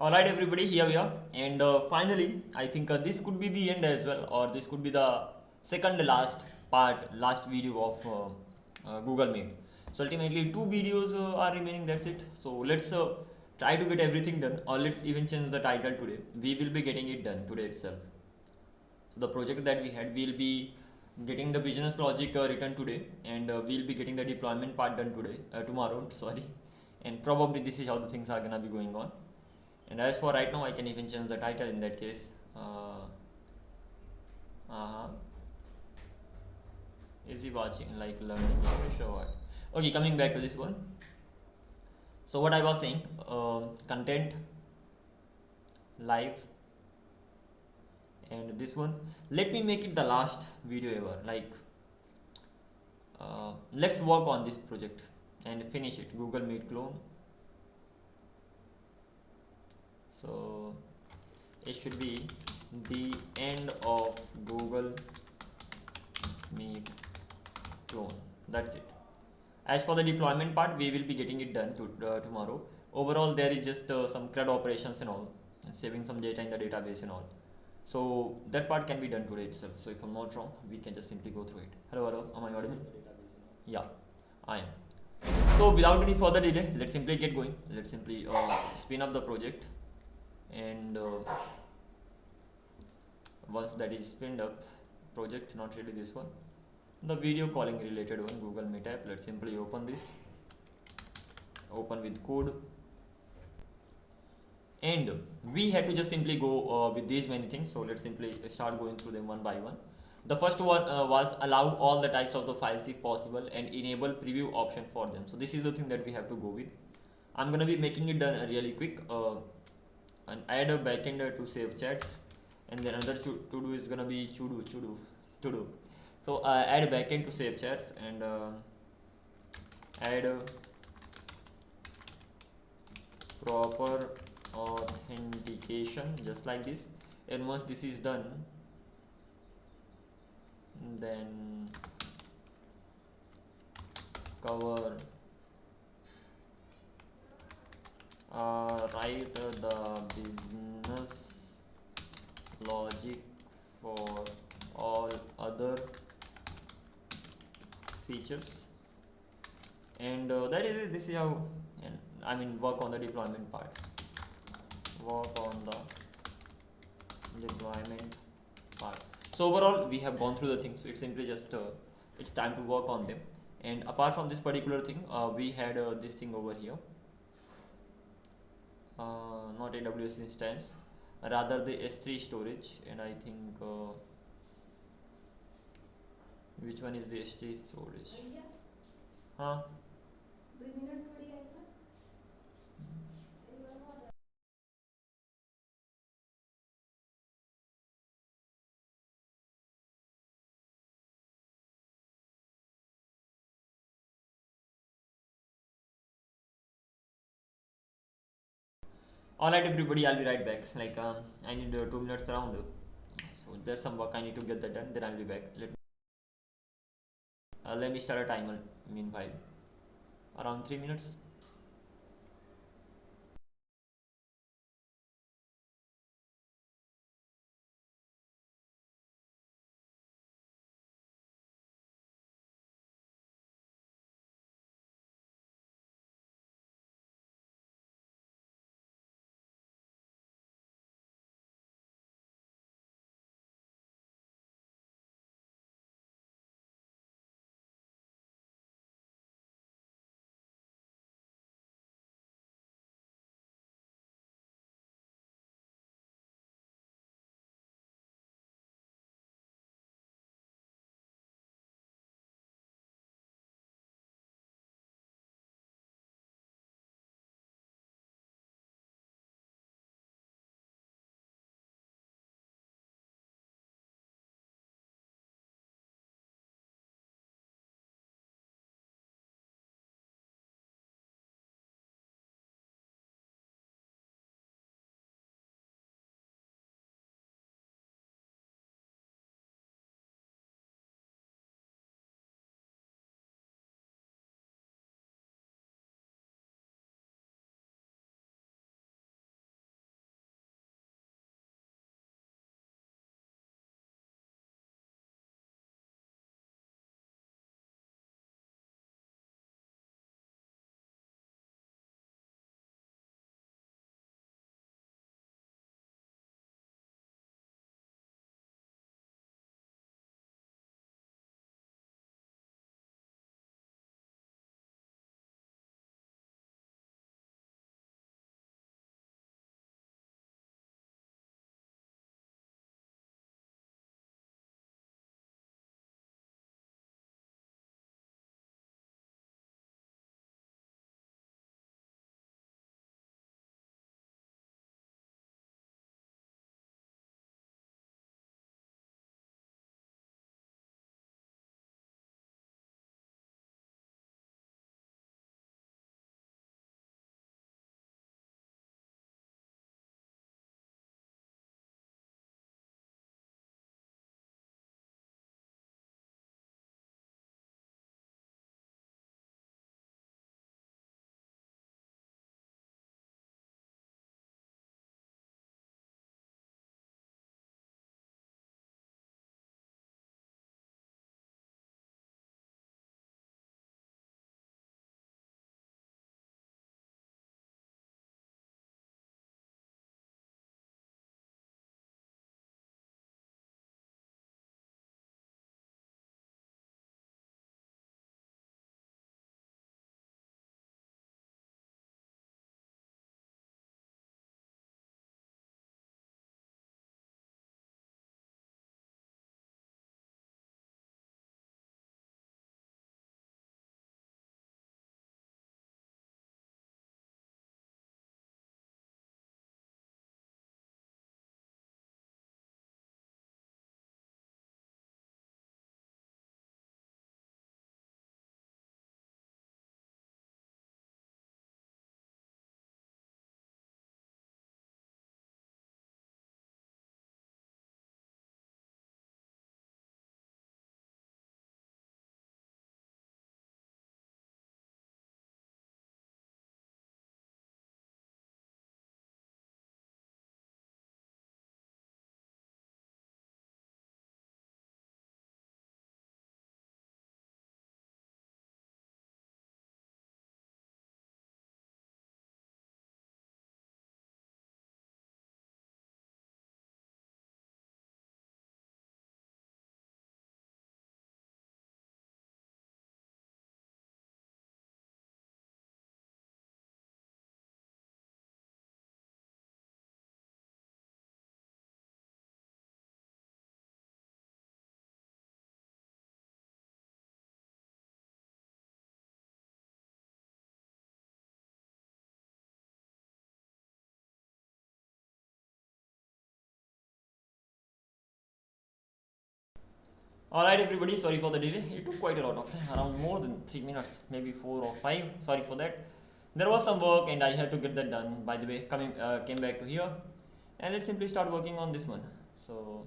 Alright, everybody, here we are, and finally, I think this could be the end as well, or this could be the second last video of Google Meet. So ultimately, two videos are remaining. That's it. So let's try to get everything done, or let's even change the title today. We will be getting it done today itself. So the project that we had, we'll be getting the business logic written today, and we'll be getting the deployment part done today, tomorrow. Sorry, and probably this is how the things are gonna be going on. And as for right now, I can even change the title in that case. Is he watching like learning English or what? Okay, coming back to this one. So what I was saying, content, live, and this one. Let me make it the last video ever. Like, let's work on this project and finish it. Google Meet clone. So it should be the end of Google Meet clone. That's it. As for the deployment part, we will be getting it done tomorrow. Overall, there is just some CRUD operations and all, saving some data in the database and all. So that part can be done today itself. So if I'm not wrong, we can just simply go through it. Hello, am I audible? Yeah, I am. So without any further delay, let's simply get going. Let's simply spin up the project, and once that is spinned up, project, not really this one, the video calling related one, Google Meet app. Let's simply open this, open with code, and we had to just simply go with these many things. So let's simply start going through them one by one. The first one was allow all the types of the files if possible and enable preview option for them. So this is the thing that we have to go with. I'm gonna be making it done really quick, and add a backend to save chats, and then another to do is gonna be to do. So add a backend to save chats, and add a proper authentication, just like this. And once this is done, then cover write the business logic for all other features, and that is it. This is how, and I mean, work on the deployment part. Work on the deployment part. So overall, we have gone through the things. So it's simply just it's time to work on them. And apart from this particular thing, we had this thing over here. Not AWS instance, rather the S3 storage, and I think which one is the S3 storage? Huh? Alright, everybody, I'll be right back. Like, I need 2 minutes around. So there's some work I need to get that done. Then I'll be back. Let me start a timer. Meanwhile, around 3 minutes. Alright everybody, sorry for the delay. It took quite a lot of time, around more than 3 minutes, maybe 4 or 5. Sorry for that. There was some work and I had to get that done. By the way, came back to here, and let's simply start working on this one. So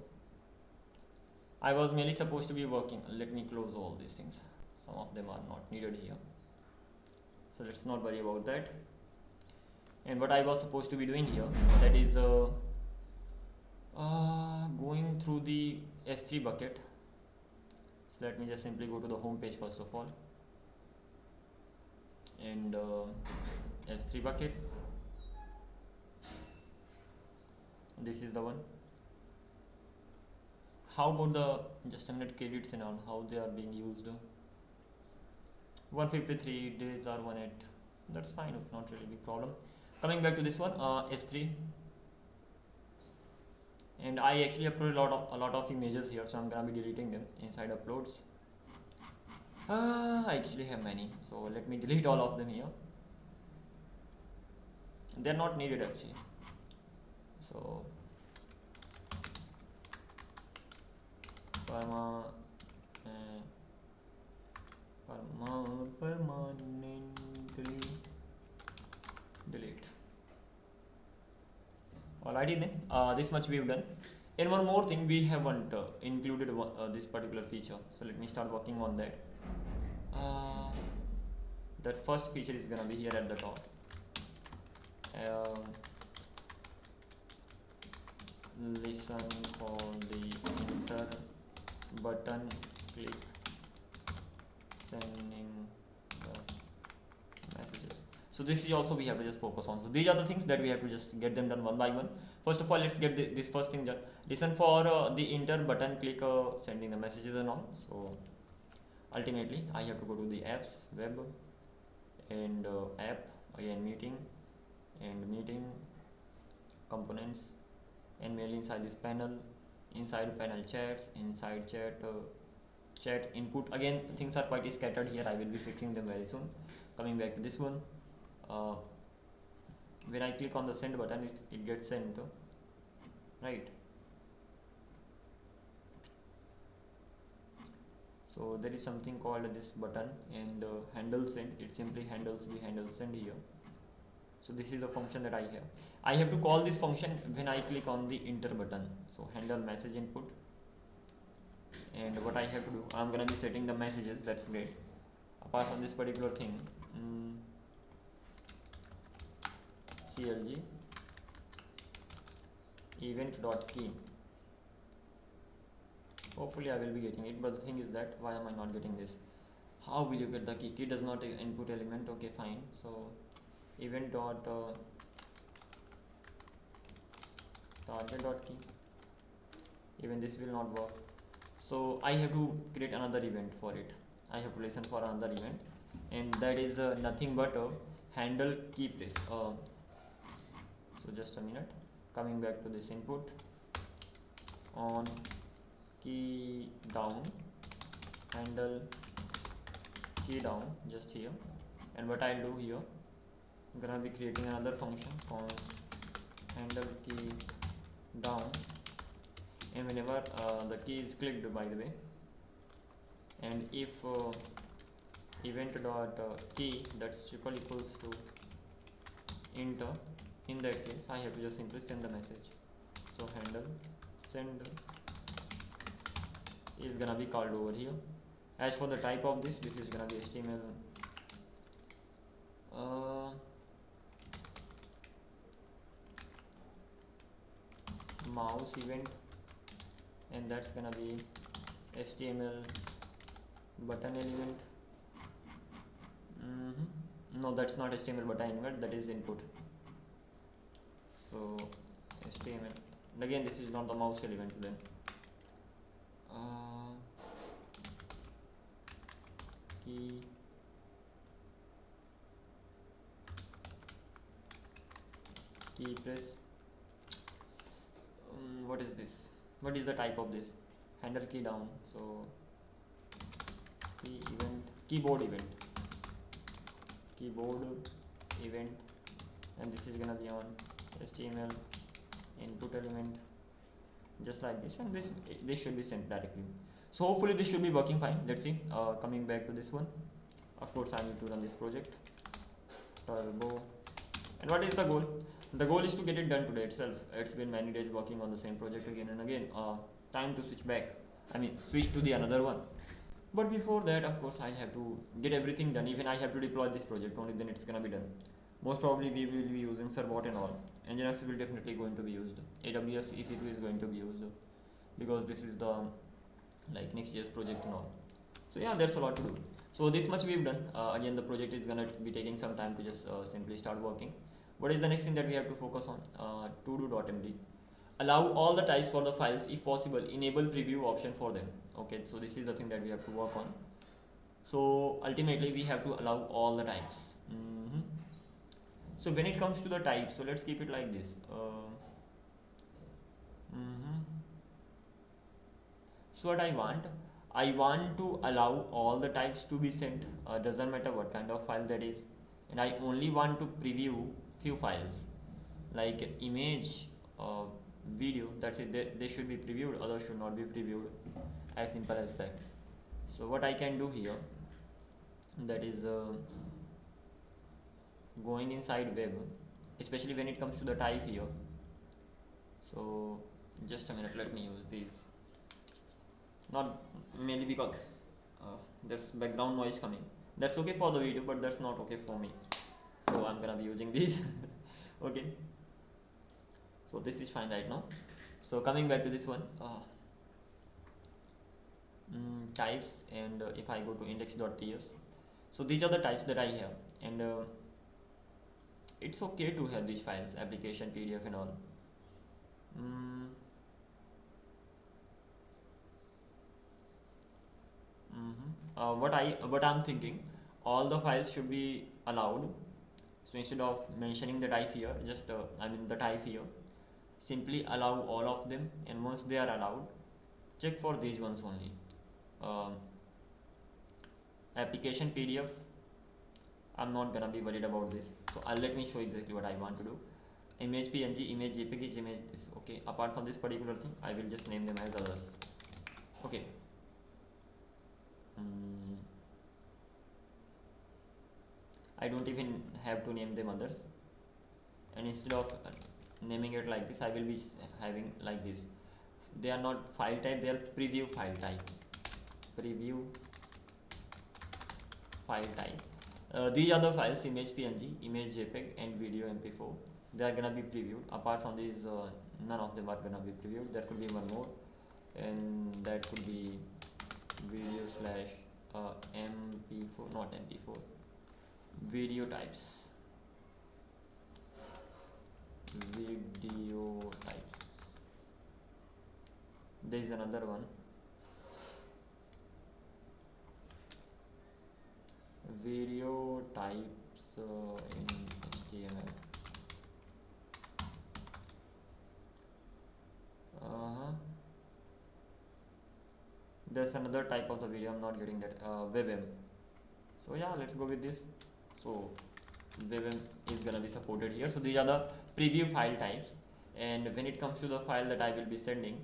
I was merely supposed to be working. Let me close all these things. Some of them are not needed here, so let's not worry about that. And what I was supposed to be doing here, that is going through the S3 bucket. So let me just simply go to the home page first of all, and S3 bucket, this is the one. How about the just a minute credits and all, how they are being used? 153 days are 18. That's fine, not really big problem. Coming back to this one, S3, and I actually uploaded a lot of images here, so I'm gonna be deleting them inside uploads. I actually have many, so let me delete all of them here. They're not needed actually. So permanently delete. Alrighty then, this much we've done. And one more thing, we haven't included this particular feature, so let me start working on that. That first feature is gonna be here at the top. Listen for the enter button, click sending the messages. So this is also we have to just focus on. So these are the things that we have to just get them done one by one. First of all, let's get this first thing done. Listen for the enter button, click sending the messages and all. So ultimately I have to go to the apps, web, and app, again meeting, and meeting components, and mainly inside this panel, inside panel chats, inside chat, chat input. Again things are quite scattered here, I will be fixing them very soon. Coming back to this one, when I click on the send button, it gets sent, right? So there is something called this button, and handle send, it simply handles the handle send here. So this is the function that I have. I have to call this function when I click on the enter button. So handle message input, and what I have to do, I'm gonna be setting the messages. That's great. Apart from this particular thing, clg event.key. Hopefully I will be getting it, but the thing is that why am I not getting this? How will you get the key? Key does not input element. Okay, fine. So event dot target dot key. Even this will not work. So I have to create another event for it. I have to listen for another event, and that is nothing but handle key place. So just a minute. Coming back to this input, on key down, handle key down, just here. And what I'll do here, I'm gonna be creating another function const handle key down, and whenever the key is clicked, by the way, and if event dot key that's triple equals to enter, in that case I have to just simply send the message. So handle send is gonna be called over here. As for the type of this is gonna be HTML mouse event, and that's gonna be HTML button element. No, that's not HTML button element, that is input. So HTML, and again this is not the mouse element then. Key press. What is this? What is the type of this? Handle key down. So key event, keyboard event, and this is gonna be on HTML input element, just like this, and this should be sent directly. So hopefully this should be working fine. Let's see. Coming back to this one, of course I need to run this project turbo. And what is the goal? The goal is to get it done today itself. It's been many days working on the same project again and again. Time to switch back. Switch to the another one. But before that, of course, I have to get everything done. Even I have to deploy this project, only then it's gonna be done. Most probably we will be using Servbot and all. Nginx will definitely going to be used. AWS EC2 is going to be used because this is the like Next.js project and all. So yeah, there's a lot to do. So this much we've done. Again, the project is gonna be taking some time to just simply start working. What is the next thing that we have to focus on? todo.md. Allow all the types for the files if possible. Enable preview option for them. Okay, so this is the thing that we have to work on. So ultimately we have to allow all the types. So when it comes to the types, so let's keep it like this. So what I want to allow all the types to be sent. Doesn't matter what kind of file that is, and I only want to preview few files like image, video. That's it. They should be previewed, others should not be previewed. As simple as that. So what I can do here, that is going inside web, especially when it comes to the type here. So just a minute, let me use these. Not mainly because there's background noise coming. That's okay for the video, but that's not okay for me. So I'm gonna be using these. Okay. So this is fine right now. So coming back to this one, types, and if I go to index.ts, so these are the types that I have, and it's okay to have these files, application, PDF and all. What I'm thinking, all the files should be allowed. So instead of mentioning the type here, just the type here, simply allow all of them, and once they are allowed, check for these ones only. Application, PDF, I'm not gonna be worried about this. So let me show exactly what I want to do. Image PNG, image JPG, image this. Okay, apart from this particular thing, I will just name them as others. Okay. I don't even have to name them others, and instead of naming it like this, I will be having like this. They are not file type, they are preview file type. Preview file type. These are the files: image PNG, image JPEG, and video MP4. They are gonna be previewed. Apart from these, none of them are gonna be previewed. There could be one more, and that could be video slash MP4, not MP4. Video types. Video types. There is another one. Video types in HTML. There's another type of the video, I'm not getting that. WebM. So yeah, let's go with this. So WebM is gonna be supported here. So these are the preview file types, and when it comes to the file that I will be sending,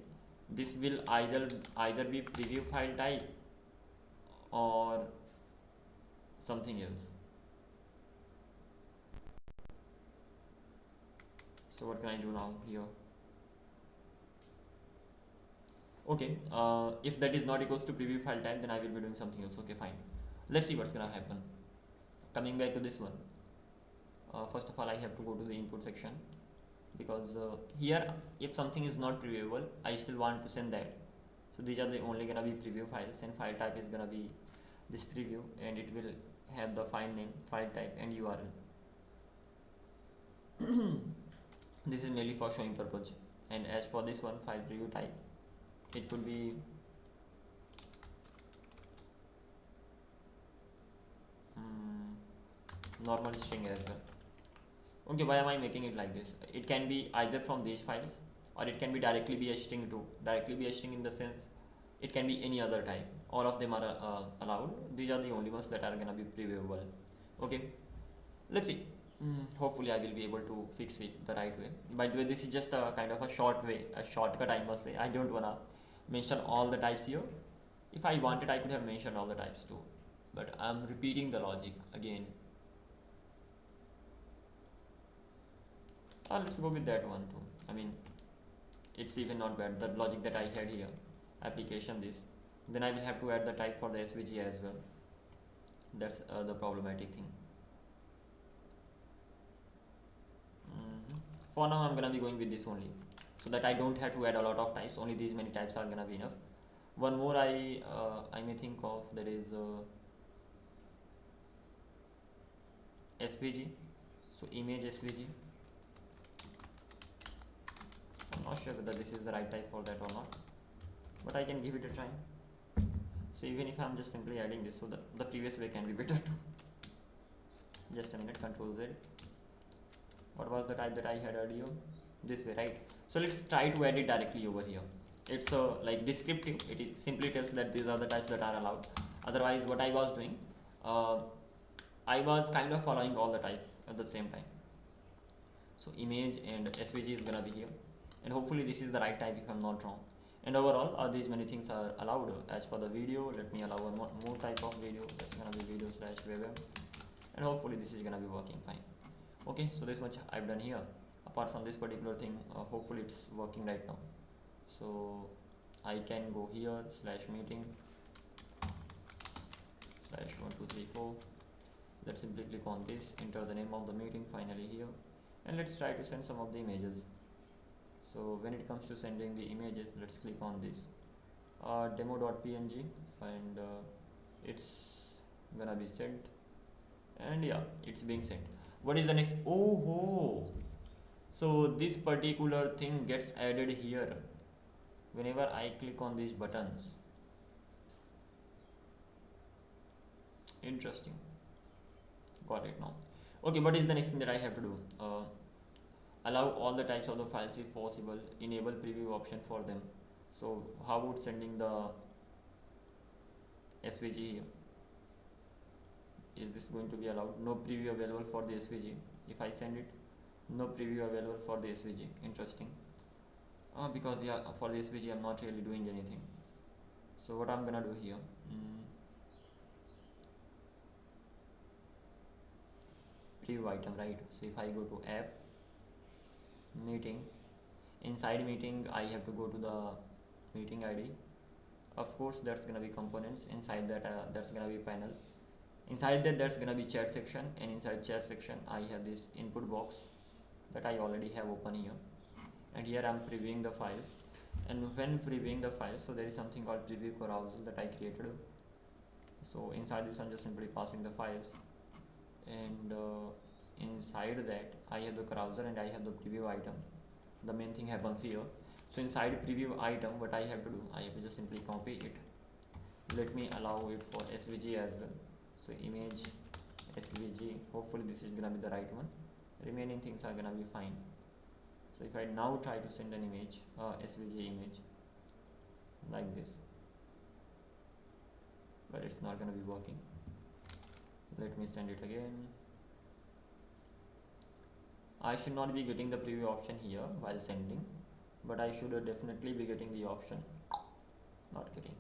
this will either be preview file type or something else. So what can I do now here? Okay, if that is not equals to preview file type, then I will be doing something else. Okay, fine. Let's see what's gonna happen. Coming back to this one, first of all I have to go to the input section, because here if something is not previewable, I still want to send that. So these are the only gonna be preview files, and file type is gonna be this preview, and it will have the file name, file type, and URL. This is mainly for showing purpose. And as for this one, file preview type, it could be normal string as well. Okay, why am I making it like this? It can be either from these files, or it can be directly be a string too. Directly be a string in the sense it can be any other type. All of them are allowed. These are the only ones that are gonna be previewable. Okay, let's see. Hopefully I will be able to fix it the right way. By the way, this is just a kind of a short way, a shortcut I must say. I don't wanna mention all the types here. If I wanted, I could have mentioned all the types too, but I'm repeating the logic again. Let's go with that one too. I mean, it's even not bad, the logic that I had here. Application this, then I will have to add the type for the SVG as well. That's the problematic thing. For now I'm gonna be going with this only, so that I don't have to add a lot of types. Only these many types are gonna be enough. One more I may think of, that is SVG. So image SVG. I'm not sure whether this is the right type for that or not, but I can give it a try. So even if I'm just simply adding this, so the previous way can be better too. Just a minute, Control Z. What was the type that I had earlier? This way, right? So let's try to add it directly over here. It's like descriptive. It simply tells that these are the types that are allowed. Otherwise, what I was doing, I was kind of following all the types at the same time. So image and SVG is gonna be here, and hopefully this is the right type if I'm not wrong. And overall, these many things are allowed. As for the video, let me allow one more type of video. That's gonna be video/webm, and hopefully this is gonna be working fine. Okay, so this much I've done here. Apart from this particular thing, hopefully it's working right now. So I can go here /meeting /1234. Let's simply click on this, enter the name of the meeting finally here, and let's try to send some of the images. So when it comes to sending the images, let's click on this demo.png, and it's gonna be sent, and yeah, it's being sent. What is the next? Oh, so this particular thing gets added here whenever I click on these buttons. Interesting. Got it now. Okay, what is the next thing that I have to do? Allow all the types of the files if possible, enable preview option for them. So how about sending the SVG here? Is this going to be allowed? No preview available for the SVG. If I send it, no preview available for the SVG. Interesting. Because yeah, for the SVG I'm not really doing anything. So what I'm gonna do here, preview item, right? So if I go to app, meeting, inside meeting I have to go to the meeting ID. Of course that's gonna be components. Inside that that's gonna be panel. Inside that there's gonna be chat section, and inside chat section I have this input box that I already have open here, and here I'm previewing the files. And when previewing the files, so there is something called preview carousel that I created. So inside this I'm just simply passing the files, and inside that I have the carousel and I have the preview item. The main thing happens here. So inside preview item, what I have to do, I have to just simply copy it. Let me allow it for SVG as well. So image SVG, hopefully this is gonna be the right one. Remaining things are gonna be fine. So if I now try to send an image, SVG image like this, but it's not gonna be working. Let me send it again. I should not be getting the preview option here while sending, but I should definitely be getting the option. Not getting.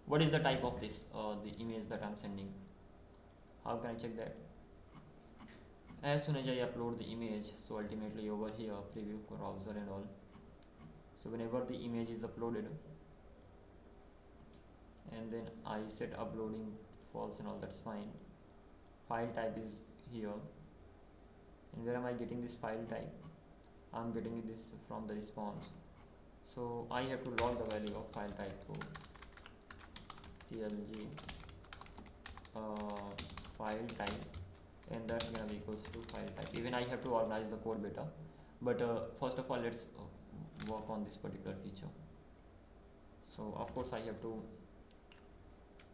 What is the type of this, the image that I'm sending? How can I check that? As soon as I upload the image, so ultimately over here, preview browser and all. So whenever the image is uploaded, and then I set uploading false and all, that's fine. File type is here. And where am I getting this file type? I'm getting this from the response. So I have to log the value of file type to CLG file type, and that's gonna be equals to file type. Even I have to organize the code better, but first of all let's work on this particular feature. So of course I have to,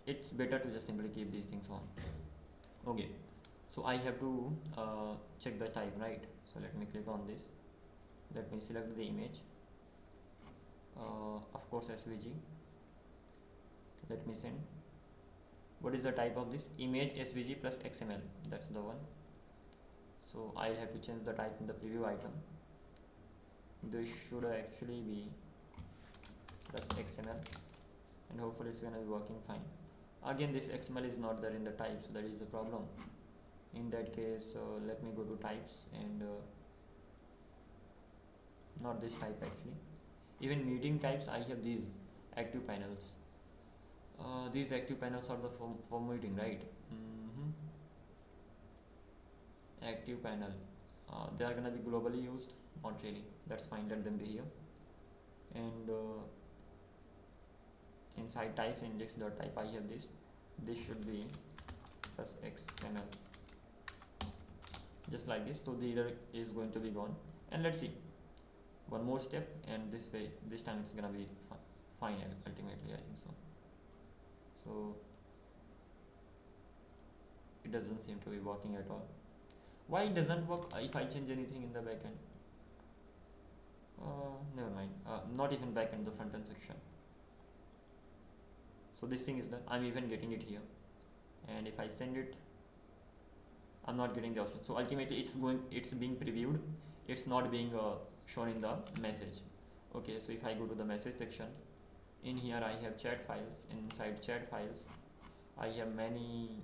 it's better to just simply keep these things on. Okay, so I have to check the type, right? So let me click on this, let me select the image, of course SVG. Let me send. What is the type of this? Image SVG plus XML, that's the one. So I'll have to change the type in the preview item. This should actually be plus XML, and hopefully it's gonna be working fine. Again, this XML is not there in the type, so that is the problem. In that case, let me go to types and not this type actually. Even meeting types, I have these active panels. These active panels are the for meeting, right? Active panel. They are gonna be globally used, not really. That's fine. Let them be here. And inside types index.type, I have this. This should be plus XML, just like this. So the error is going to be gone. And let's see. One more step, and this time it's gonna be fine ultimately, I think so. So it doesn't seem to be working at all. Why it doesn't work if I change anything in the backend? Never mind. Not even backend, the front end section. So this thing is done. I'm even getting it here, and if I send it, I'm not getting the option. So ultimately it's being previewed, it's not being shown in the message. Okay, so if I go to the message section, in here I have chat files. Inside chat files I have many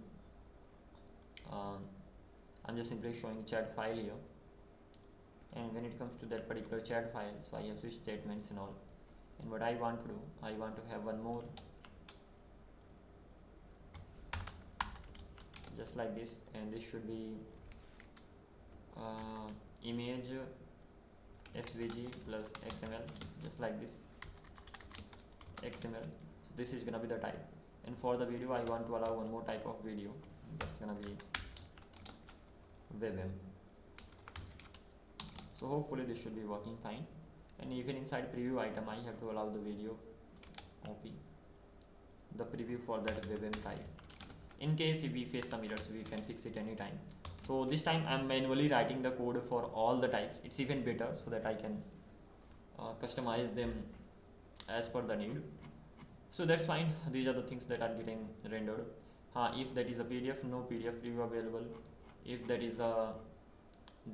I'm just simply showing chat file here, and when it comes to that particular chat file, so I have switch statements and all. And what I want to do, I want to have one more just like this, and this should be image svg plus xml, just like this, xml. So this is gonna be the type, and for the video I want to allow one more type of video. That's gonna be webm. So hopefully this should be working fine. And even inside preview item, I have to allow the video op, the preview for that webm type. In case if we face some errors, we can fix it anytime. So this time I'm manually writing the code for all the types. It's even better so that I can customize them as per the need. So that's fine. These are the things that are getting rendered. If that is a PDF, no PDF preview available. If that is a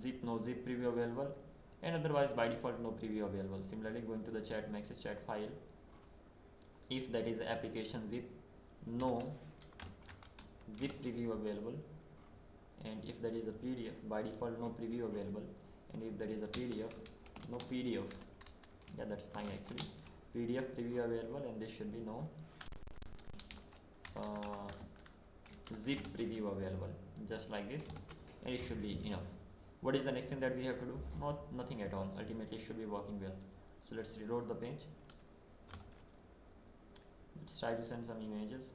zip, no zip preview available, and otherwise by default no preview available. Similarly, going to the chat message chat file, if that is application zip, no zip preview available, and if that is a PDF, by default no preview available, and if that is a PDF, no PDF. Yeah, that's fine actually. PDF preview available, and this should be no zip preview available, just like this, and it should be enough. What is the next thing that we have to do? Nothing at all. Ultimately it should be working well. So let's reload the page. Let's try to send some images.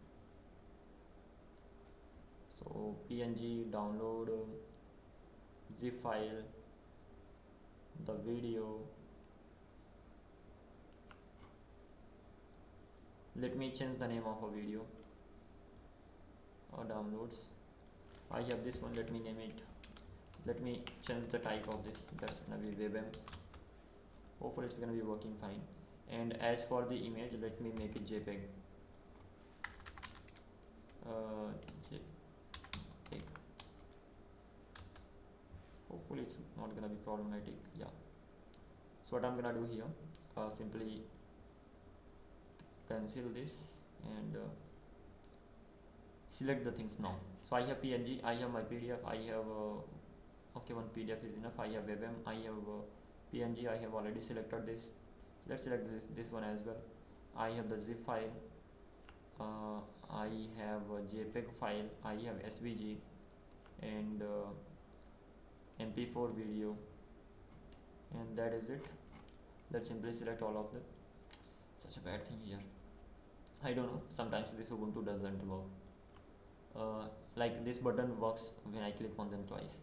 So png, download, zip file, the video. Let me change the name of a video or downloads. I have this one. Let me name it. Let me change the type of this. That's gonna be webm. Hopefully it's gonna be working fine. And as for the image, let me make it JPEG. JPEG. Hopefully it's not gonna be problematic. Yeah. So what I'm gonna do here, simply cancel this and select the things now. So I have PNG, I have my PDF, I have okay, one PDF is enough. I have webm, I have PNG, I have already selected this. Let's select this one as well. I have the zip file, I have a JPEG file, I have SVG and MP4 video, and that is it. Let's simply select all of them. Such a bad thing here. I don't know, sometimes this Ubuntu doesn't work. Like this button works when I click on them twice.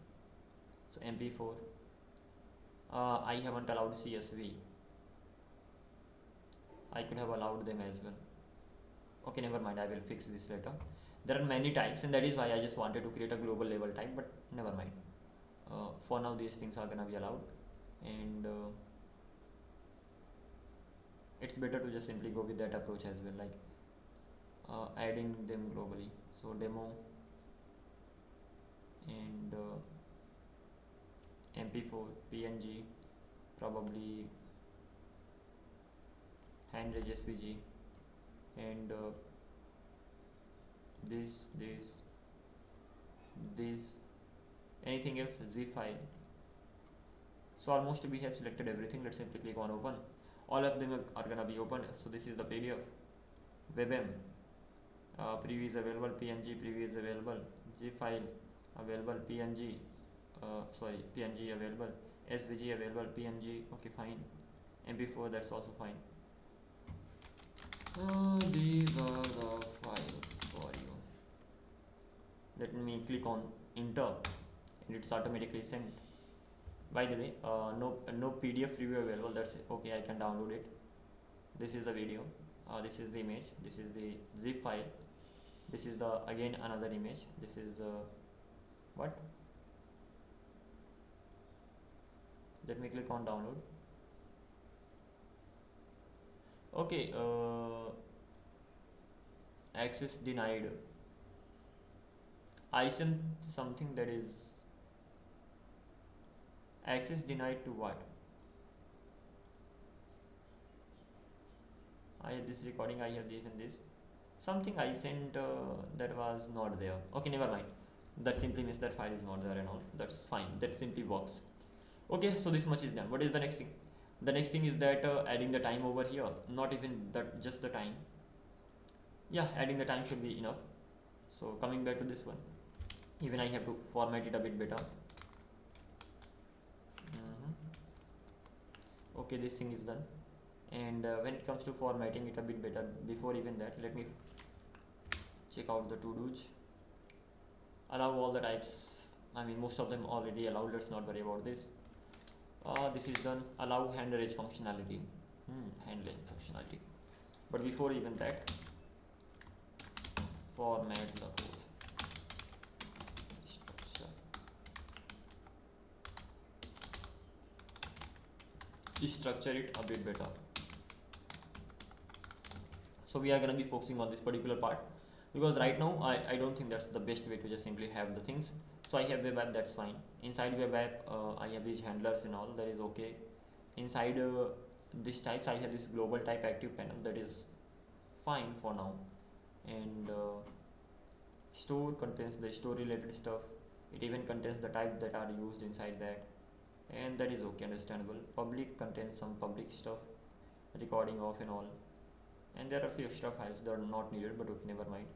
So MP4, I haven't allowed CSV. I could have allowed them as well. Okay, never mind, I will fix this later. There are many types, and that is why I just wanted to create a global level type, but never mind. For now these things are gonna be allowed, and it's better to just simply go with that approach as well, like adding them globally. So demo and MP4, PNG, probably hand SVG, and this, anything else, zip file. So almost we have selected everything. Let's simply click on open. All of them are gonna be open. So this is the PDF. WebM, preview is available, PNG preview is available, zip file available, PNG PNG available, SVG available, PNG, okay fine, MP4 that's also fine. These are the files for you. Let me click on enter and it's automatically sent. By the way, no PDF preview available, that's it. Okay, I can download it. This is the video, this is the image, this is the zip file, this is the again another image, this is what, let me click on download. Okay, access denied. I sent something that is access denied to what? I have this recording, I have even this. Something I sent that was not there. Okay, never mind. That simply means that file is not there and all. That's fine. That simply works. Okay, so this much is done. What is the next thing? The next thing is that adding the time over here. Not even that, just the time. Yeah, adding the time should be enough. So coming back to this one, even I have to format it a bit better. Okay, this thing is done. And when it comes to formatting it a bit better, before even that, let me check out the to-dos. Allow all the types. I mean, most of them already allowed. Let's not worry about this. This is done. Allow hand raise functionality. Hand raise functionality. But before even that, format the code. Structure it a bit better. So we are going to be focusing on this particular part because right now I don't think that's the best way to just simply have the things. So I have web app, that's fine. Inside web app I have these handlers and all, that is okay. Inside this types I have this global type active panel, that is fine for now. And store contains the store related stuff. It even contains the type that are used inside that, and that is okay, understandable. Public contains some public stuff, recording off and all. And there are few extra files that are not needed, but okay, never mind.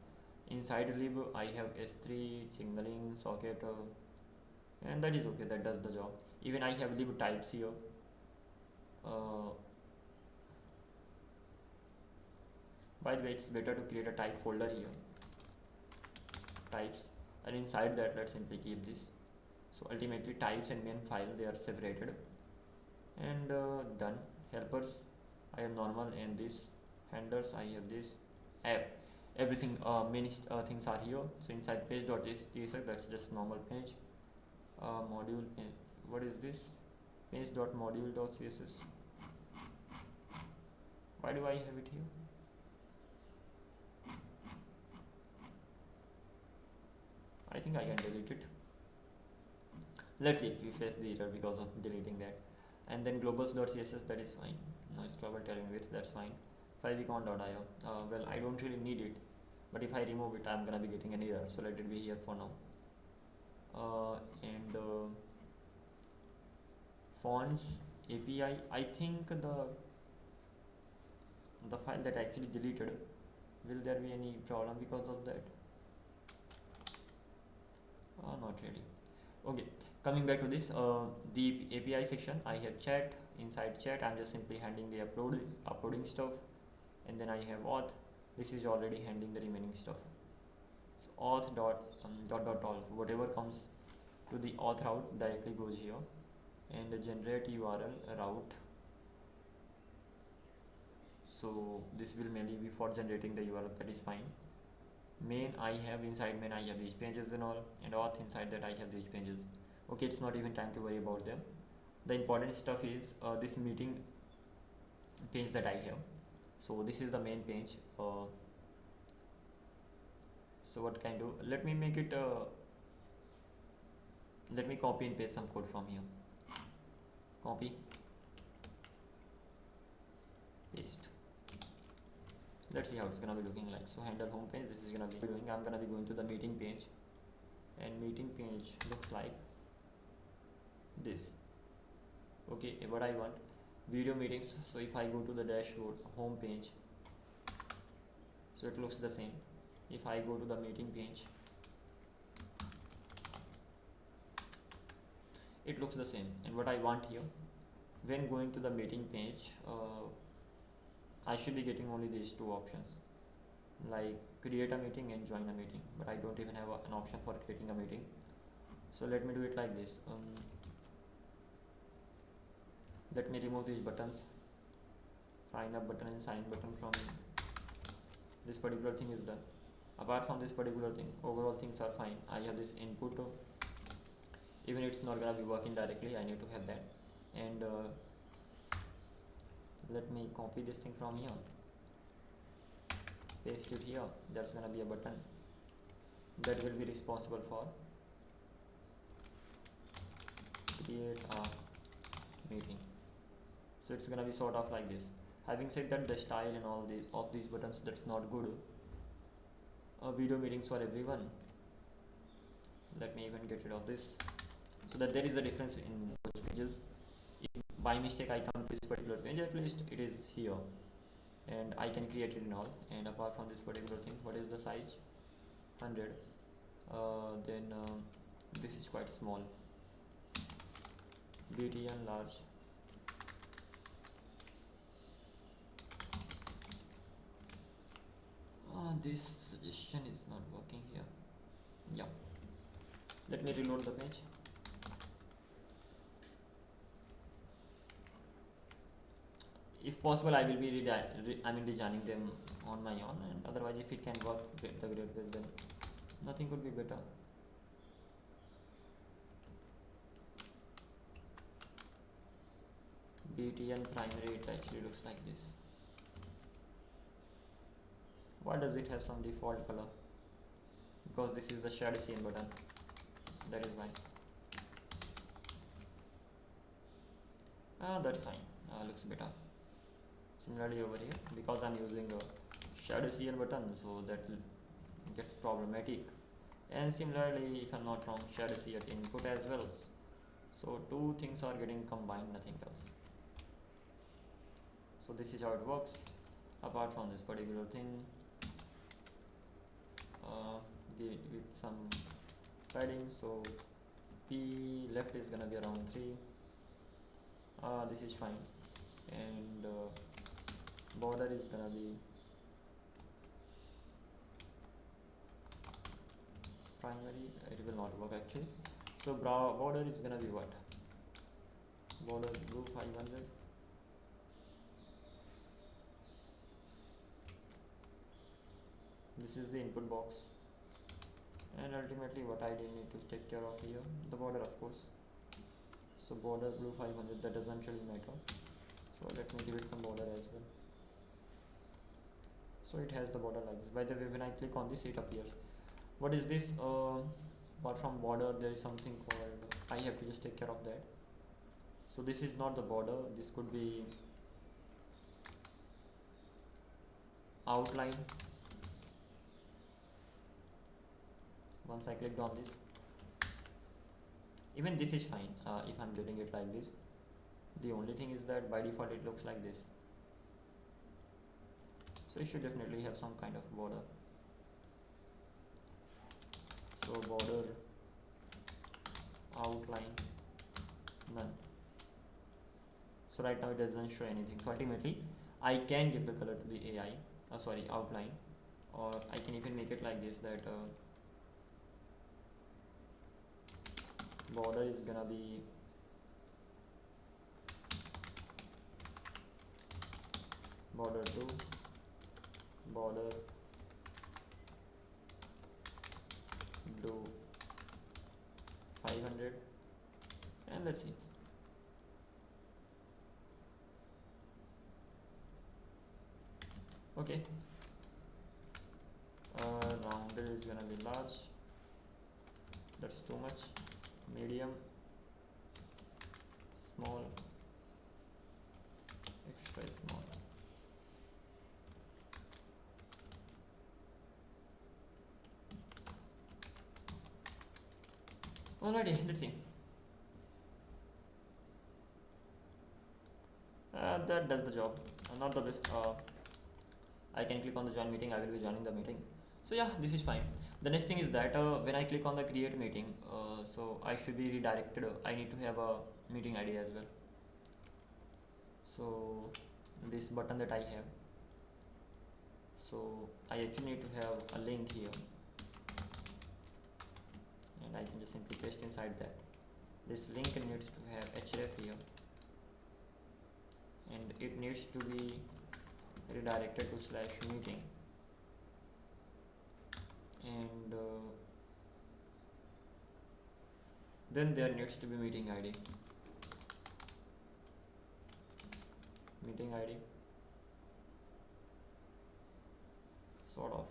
Inside lib I have S3 signaling socket, and that is okay, that does the job. Even I have lib types here. By the way, it's better to create a type folder here, types, and inside that let's simply keep this. So ultimately types and main file, they are separated. And done. Helpers I have normal, and this handlers I have this app. Everything many things are here. So inside page.tsx, that's just normal page. Module, what is this? Page.module.css. Why do I have it here? I think I can delete it. Let's see if we face the error because of deleting that. And then globals.css, that is fine. Noise global telling width, that's fine. 5icon.io, well, I don't really need it, but if I remove it I'm gonna be getting an error, so let it be here for now. And fonts API, I think the file that I actually deleted, will there be any problem because of that? Not really. Okay, coming back to this, the API section, I have chat. Inside chat I'm just simply handling the uploading stuff, and then I have auth. This is already handling the remaining stuff. So auth all, whatever comes to the auth route directly goes here, and the generate URL route. So this will mainly be for generating the URL, that is fine. Main, I have inside main I have these pages and all, and auth inside that I have these pages. Okay, it's not even time to worry about them. The important stuff is this meeting page that I have. So this is the main page. So what can I do? Let me make it let me copy and paste some code from here. Copy, paste. Let's see how it's gonna be looking like. So handle home page, this is gonna be doing, I'm gonna be going to the meeting page, and meeting page looks like this. Okay, what I want, video meetings. So if I go to the dashboard home page, so it looks the same. If I go to the meeting page, it looks the same. And what I want here, when going to the meeting page, I should be getting only these two options, like create a meeting and join a meeting, but I don't even have an option for creating a meeting. So let me do it like this. Let me remove these buttons, sign up button and sign button from this particular thing is done. Apart from this particular thing, overall things are fine. I have this input, even it's not gonna be working directly, I need to have that. And let me copy this thing from here, paste it here. That's gonna be a button that will be responsible for create a meeting. So it's gonna be sort of like this. Having said that, the style and all of these buttons, that's not good. Video meetings for everyone. Let me even get rid of this, so that there is a difference in both pages. If by mistake I come to this particular page, at least it is here, and I can create it in all. And apart from this particular thing, what is the size? 100. Then this is quite small. BTN large. This suggestion is not working here. Yeah, let me reload the page. If possible, I will be designing them on my own, and otherwise if it can work the great way, then nothing could be better. BTN primary, it actually looks like this. Why does it have some default color? Because this is the shared scene button, that is why. That's fine, looks better. Similarly over here, because I'm using a shadow CL button, so that gets problematic. And similarly, if I'm not wrong, shadow CL input as well. So two things are getting combined, nothing else. So this is how it works. Apart from this particular thing, with some padding, so P left is gonna be around 3. This is fine. And border is gonna be primary, it will not work actually. So border is gonna be what? Border blue 500. This is the input box, and ultimately what I did need to take care of here, the border of course. So border blue 500, that doesn't really matter, so let me give it some border as well. So it has the border like this. By the way, when I click on this, it appears. What is this? Apart from border, there is something called, I have to just take care of that. So this is not the border, this could be outline. Once I clicked on this, even this is fine if I'm getting it like this. The only thing is that by default it looks like this, so it should definitely have some kind of border. So border outline none. So right now it doesn't show anything. So ultimately I can give the color to the AI, outline, or I can even make it like this, that border is gonna be border 2, border blue 500, and let's see. Okay, rounded is gonna be large, that's too much. Medium, small, extra small. Alrighty, let's see. That does the job. Not the best. I can click on the join meeting. I will be joining the meeting. So yeah, this is fine. The next thing is that when I click on the create meeting, so I should be redirected. I need to have a meeting ID as well. So this button that I have. So I actually need to have a link here, and I can just simply paste inside that. This link needs to have href here, and it needs to be redirected to /meeting, and then there needs to be meeting ID. Meeting ID, sort of,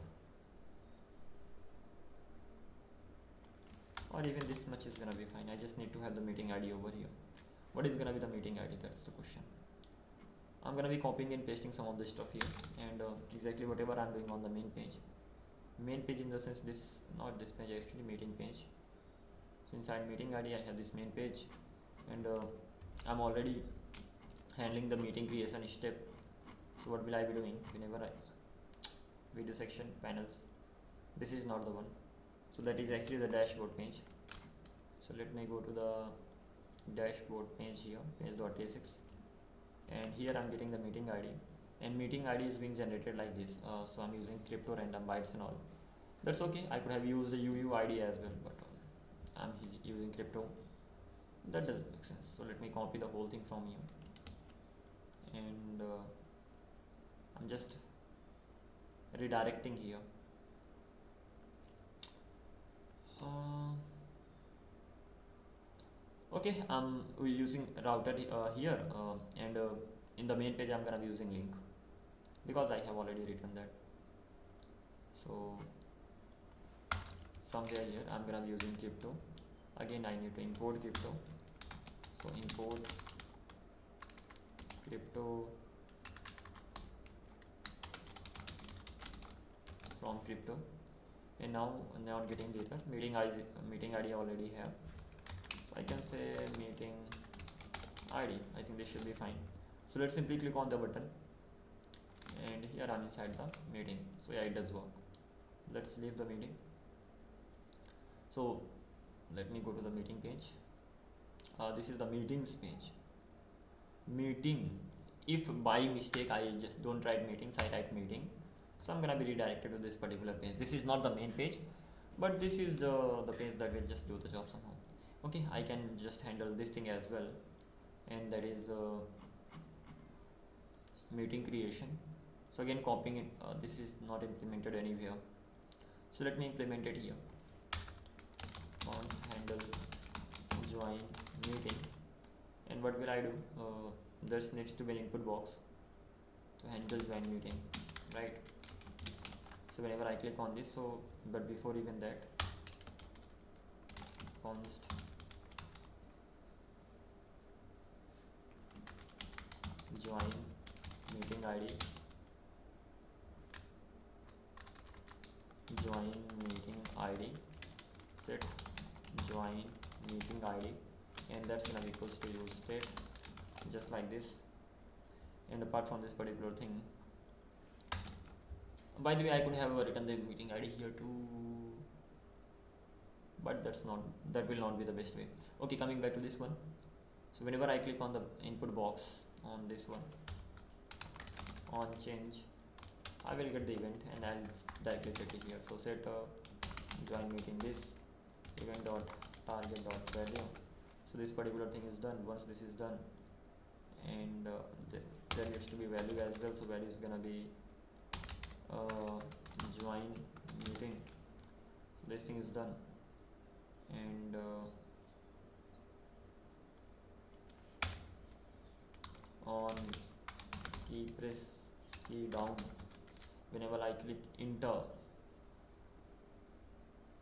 or even this much is gonna be fine. I just need to have the meeting ID over here. What is gonna be the meeting ID? That's the question. I'm gonna be copying and pasting some of this stuff here, and exactly whatever I'm doing on the main page. Main page in the sense this, not this page, actually meeting page. So inside meeting ID I have this main page, and I'm already handling the meeting creation step. So what will I be doing whenever I video section panels? This is not the one, so that is actually the dashboard page. So let me go to the dashboard page here, page.tsx, and here I'm getting the meeting ID, and meeting ID is being generated like this. So I'm using crypto random bytes and all. That's okay. I could have used the UUID as well, but I'm using crypto. That doesn't make sense. So let me copy the whole thing from here, and I'm just redirecting here. Okay, I'm using router here, and in the main page I'm gonna be using link because I have already written that. So somewhere here I'm gonna be using crypto. Again I need to import crypto, so import crypto from crypto, and now getting data. Meeting ID I already have, so I can say meeting ID. I think this should be fine. So let's simply click on the button, and here I'm inside the meeting. So yeah, it does work. Let's leave the meeting. So let me go to the meeting page. This is the meetings page. Meeting. If by mistake I just don't write meetings, I write meeting, so I'm gonna be redirected to this particular page. This is not the main page, but this is the page that will just do the job somehow. Okay, I can just handle this thing as well, and that is meeting creation. So again copying it. This is not implemented anywhere, so let me implement it here. On handle join meeting, and what will I do? There needs to be an input box to handle join meeting, right? So whenever I click on this, so but before even that, const join meeting ID, join meeting ID, set join meeting ID, and that's gonna be equals to use state, just like this. And apart from this particular thing, by the way, I could have written the meeting ID here too, but that will not be the best way. Okay, coming back to this one. So whenever I click on the input box on this one, on change, I will get the event, and I'll directly set it here. So set join meeting this event dot target dot value. So this particular thing is done. Once this is done, and there needs to be value as well. So value is gonna be join meeting. So this thing is done, and on key down, whenever I click enter,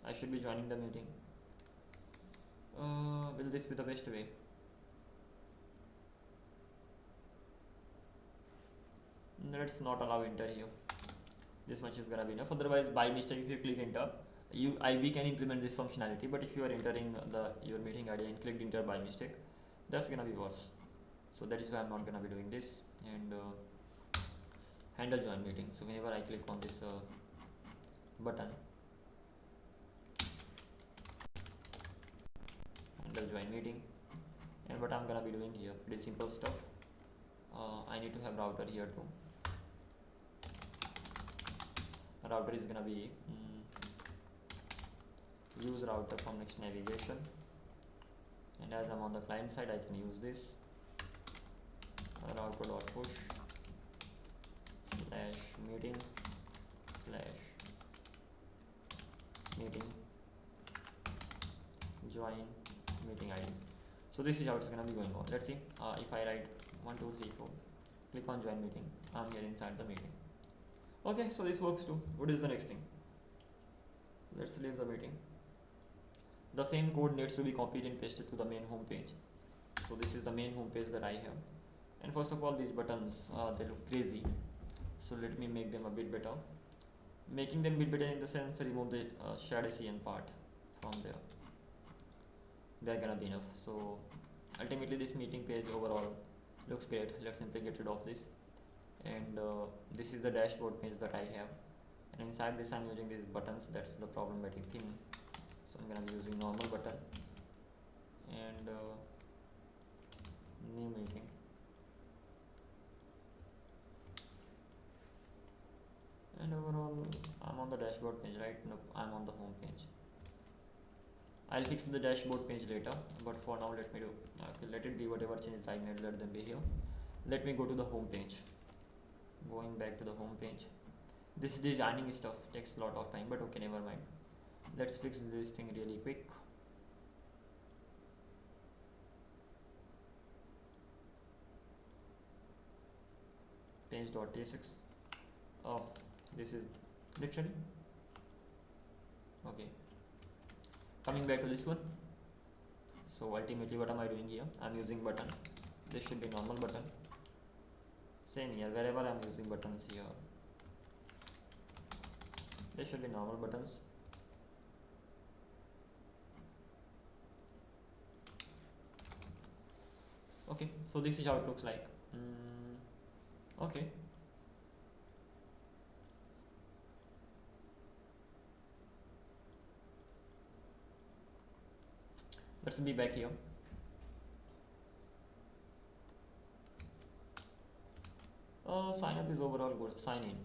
I should be joining the meeting. Will this be the best way? Let's not allow enter here. This much is gonna be enough. Otherwise, by mistake, if you click enter, we can implement this functionality, but if you are entering your meeting ID and clicked enter by mistake, that's gonna be worse. So that is why I'm not gonna be doing this. And handle join meeting. So whenever I click on this button, handle join meeting, and what I'm gonna be doing here, pretty simple stuff. I need to have router here too. Router is gonna be use router from next navigation, and as I'm on the client side, I can use this router.push /meeting join meeting ID. So this is how it's gonna be going on. Let's see. If I write 1 2 3 4, click on join meeting, I'm here inside the meeting. Okay, so this works too. What is the next thing? Let's leave the meeting. The same code needs to be copied and pasted to the main home page. So this is the main home page that I have. And first of all, these buttons, they look crazy. So let me make them a bit better. Making them a bit better in the sense, remove the shadow CN part from there. They're gonna be enough. So ultimately this meeting page overall looks great. Let's simply get rid of this. And this is the dashboard page that I have. And inside this I'm using these buttons. That's the problematic thing. So I'm gonna be using normal button. And new meeting. And overall I'm on the dashboard page, right? Nope, I'm on the home page. I'll fix the dashboard page later, but for now let me do let it be whatever changes I made, let them be here. Let me go to the home page. Going back to the home page. This designing stuff takes a lot of time, but okay, never mind. Let's fix this thing really quick. Page.tsx. Oh, this is literally okay. Coming back to this one. So ultimately what am I doing here? I'm using button. This should be normal button. Same here, wherever I'm using buttons here, there should be normal buttons. Okay, so this is how it looks like. Okay. Let's be back here. Sign up is overall good. Sign in.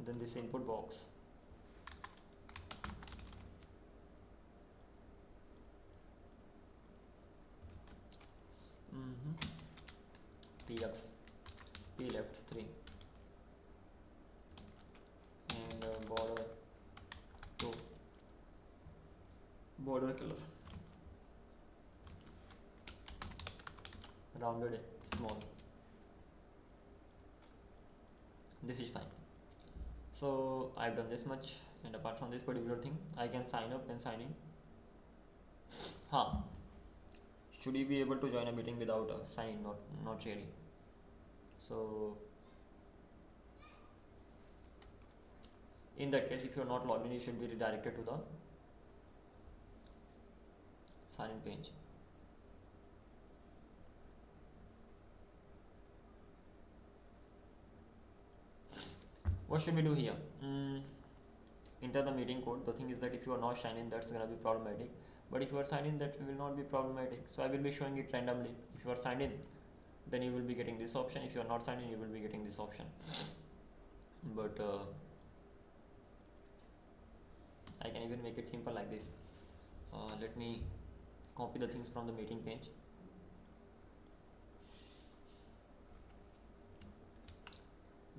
Then this input box. PX, P left 3, and border 2, border color, rounded small. This is fine. So I've done this much, and apart from this particular thing, I can sign up and sign in. Should you be able to join a meeting without a sign? Not really. So in that case, if you're not logged in, you should be redirected to the sign in page. What should we do here? Enter the meeting code. The thing is that if you are not signed in, that's gonna be problematic. But if you are signed in, that will not be problematic. So I will be showing it randomly. If you are signed in, then you will be getting this option. If you are not signed in, you will be getting this option. But I can even make it simple like this. Let me copy the things from the meeting page.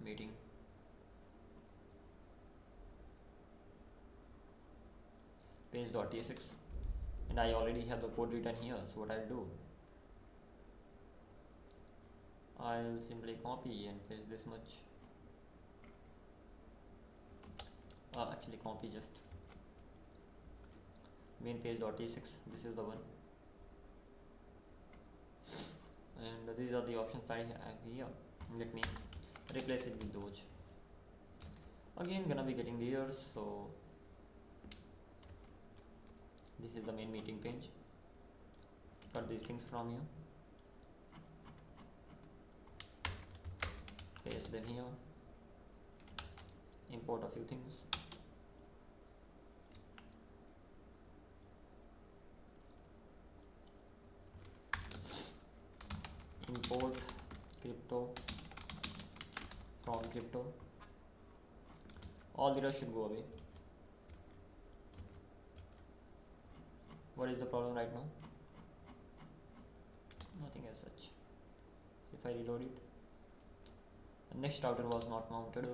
Meeting. Page.tsx, and I already have the code written here. So what I'll do, I'll simply copy and paste this much. Actually copy just main page.tsx. This is the one, and these are the options I have here. Let me replace it with those. Again, gonna be getting the errors, so This is the main meeting page. Cut these things from here, paste them here, import a few things. Import crypto from crypto. All the rest should go away. What is the problem right now? Nothing as such. If I reload it, the next router was not mounted.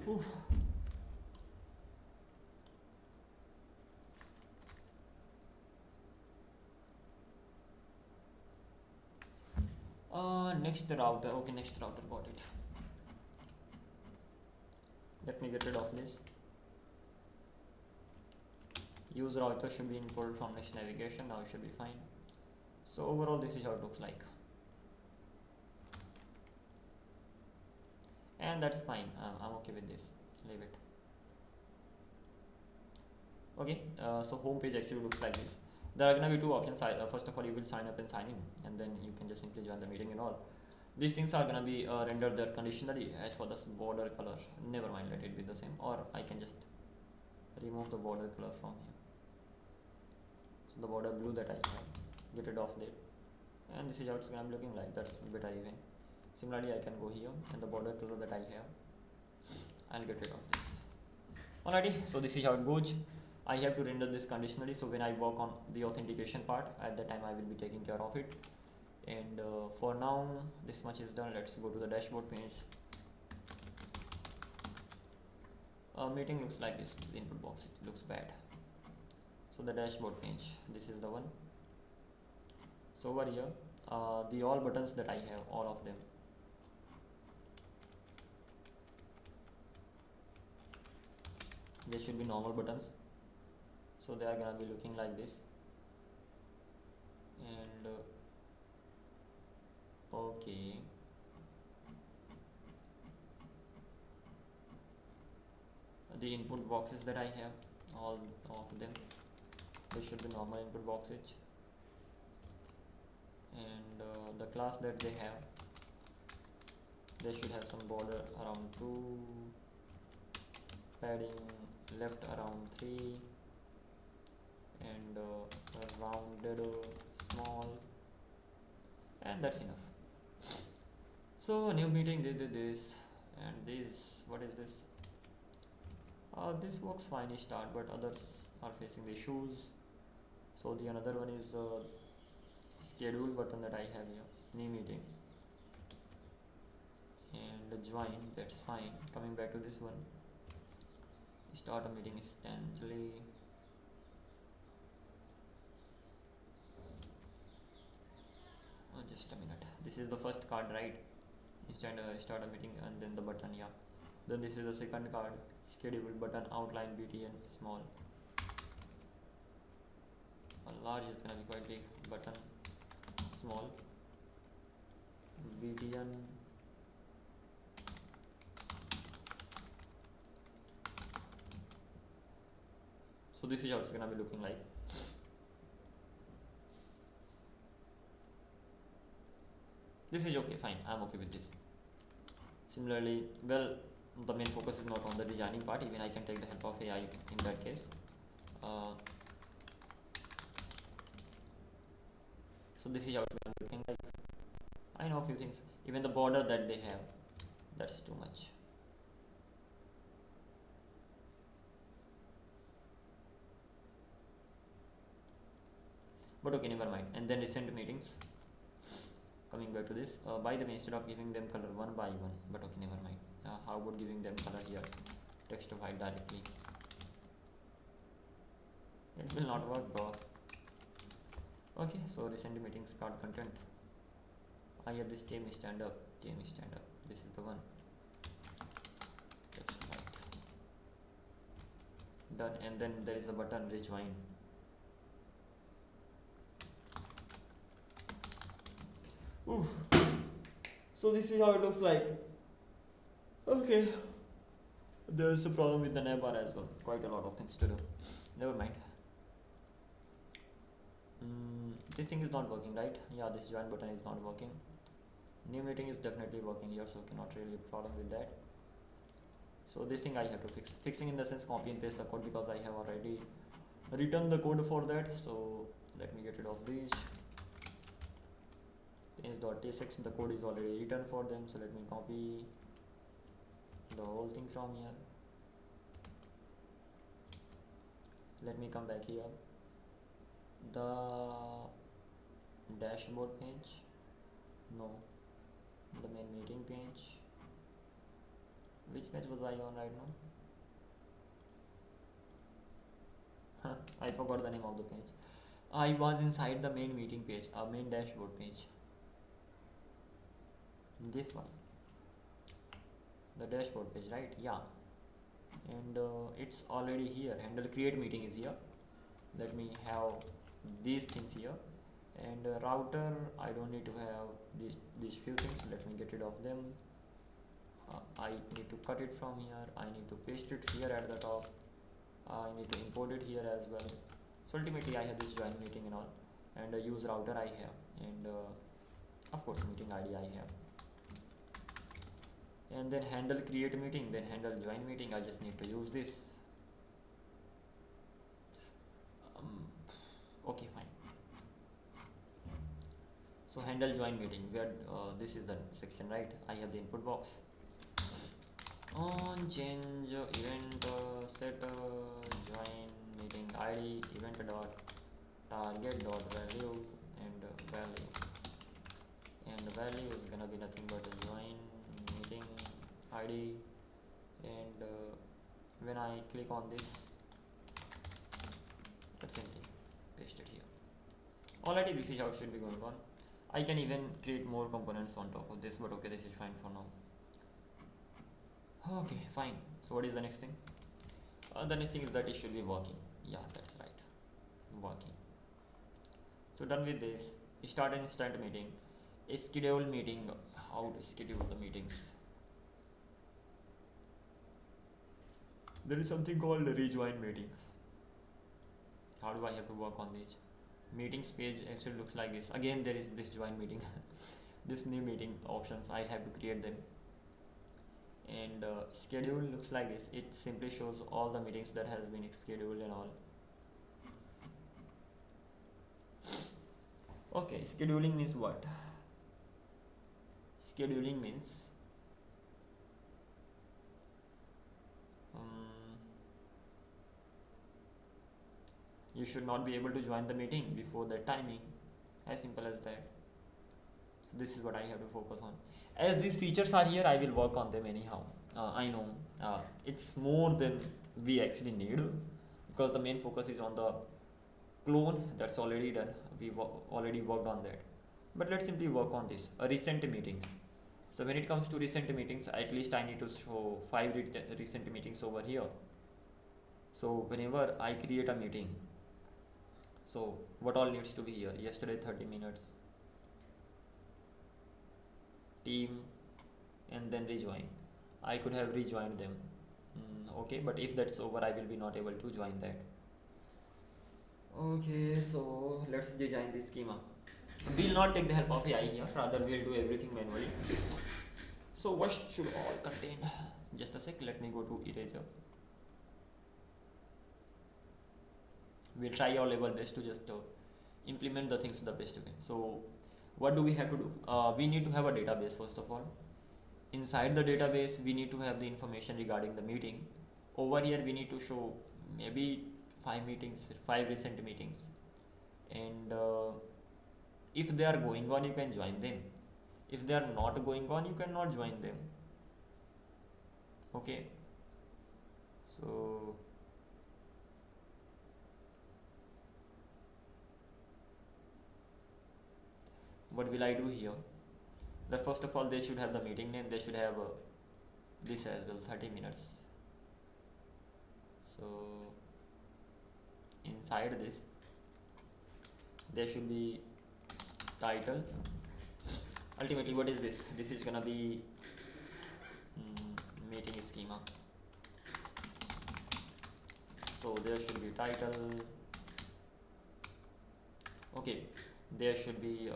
Oof. Next router. Okay, next router, got it. Let me get rid of this. Use router should be imported from next navigation. Now it should be fine. So overall, this is how it looks like, and that's fine. I'm okay with this. Leave it. Okay. So home page actually looks like this. There are gonna be two options. First of all, you will sign up and sign in, and then you can just simply join the meeting and all. These things are gonna be rendered there conditionally. As for this border color, never mind, let it be the same, or I can just remove the border color from here. So the border blue that I have, get rid of that, and this is how it's gonna be looking like. That's better even. Similarly, I can go here, and the border color that I have, I'll get rid of this. Alrighty, so this is how it goes. I have to render this conditionally, so when I work on the authentication part, at that time I will be taking care of it. And for now, this much is done. Let's go to the dashboard page. Meeting looks like this. The input box, it looks bad. So the dashboard page, this is the one. So over here, the all buttons that I have, all of them, they should be normal buttons. So they are gonna be looking like this. And okay, the input boxes that I have, all of them, they should be normal input boxes. And the class that they have, they should have some border around 2, padding left around 3, and rounded small, and that's enough. So new meeting, they did this, and this, what is this? This works fine, start, but others are facing the issues. So the another one is schedule button that I have here, new meeting, and join, that's fine. Coming back to this one, start a meeting instantly. Just a minute. This is the first card, right? Instant start a meeting, and then the button, yeah. Then this is the second card, schedule button, outline, BTN, small. A large is gonna be quite big, button, small, BTN, so this is how it's gonna be looking like. This is okay, fine, I'm okay with this. Similarly, well, the main focus is not on the designing part, even I can take the help of AI in that case. So this is how it's gonna be looking like. I know a few things, even the border that they have, that's too much. But okay, never mind. And then recent meetings. Coming back to this, by the way, instead of giving them color one by one, but okay, never mind. How about giving them color here, text to white directly? It will not work, bro. Okay, so recent meetings card content. I have this team stand up, this is the one, text to white, done. And then there is a button rejoin. Oof. So this is how it looks like. Okay, there's a problem with the navbar as well. Quite a lot of things to do. Never mind. This thing is not working, right? Yeah, this join button is not working. New meeting is definitely working here, so cannot really problem with that. So this thing I have to fix. Fixing in the sense copy and paste the code, because I have already written the code for that. So let me get rid of these. Page.tsx, the code is already written for them, so let me copy the whole thing from here. Let me come back here. The dashboard page, no, the main meeting page. Which page was I on right now? I forgot the name of the page. I was inside the main meeting page, main dashboard page. This one, the dashboard page, right? Yeah, and it's already here. Handle create meeting is here. Let me have these things here, and router, I don't need to have these few things. Let me get rid of them. I need to cut it from here. I need to paste it here at the top. I need to import it here as well. So ultimately I have this join meeting and all, and use router I have, and of course meeting ID I have, and then handle create meeting, then handle join meeting. I just need to use this. Okay, fine. So handle join meeting, where this is the section, right? I have the input box. On change event set join meeting ID event dot target dot value, and value is gonna be nothing but join meeting ID, and when I click on this, let's simply paste it here. Already this is how it should be going on. I can even create more components on top of this, but okay, this is fine for now. Okay, fine. So what is the next thing? The next thing is that it should be working. Yeah, that's right, working. So done with this. Start an instant meeting. Schedule meeting. How to schedule the meetings? There is something called rejoin meeting. How do I have to work on this? Meetings page actually looks like this. Again, there is this join meeting. This new meeting options, I have to create them. And schedule looks like this. It simply shows all the meetings that has been scheduled and all. Okay, scheduling means what? Scheduling means you should not be able to join the meeting before the timing. As simple as that. So this is what I have to focus on. As these features are here, I will work on them anyhow. I know it's more than we actually need, because the main focus is on the clone that's already done. We already worked on that, but let's simply work on this recent meetings. So when it comes to recent meetings, at least I need to show 5 recent meetings over here. So whenever I create a meeting, so what all needs to be here? Yesterday 30 minutes, team, and then rejoin. I could have rejoined them. Okay, but if that's over, I will be not able to join that. Okay, so let's design this schema. We'll not take the help of AI here, rather we'll do everything manually. So what should all contain? Just a sec, let me go to eraser. We'll try our level best to just implement the things the best way. So what do we have to do? We need to have a database first of all. Inside the database, we need to have the information regarding the meeting. Over here, we need to show maybe 5 meetings, 5 recent meetings, and if they are going on, you can join them. If they are not going on, you cannot join them. Okay, so what will I do here? That first of all, they should have the meeting name. They should have this as well, 30 minutes. So inside this, there should be title. Ultimately, what is this? This is gonna be schema. So there should be title. Okay, there should be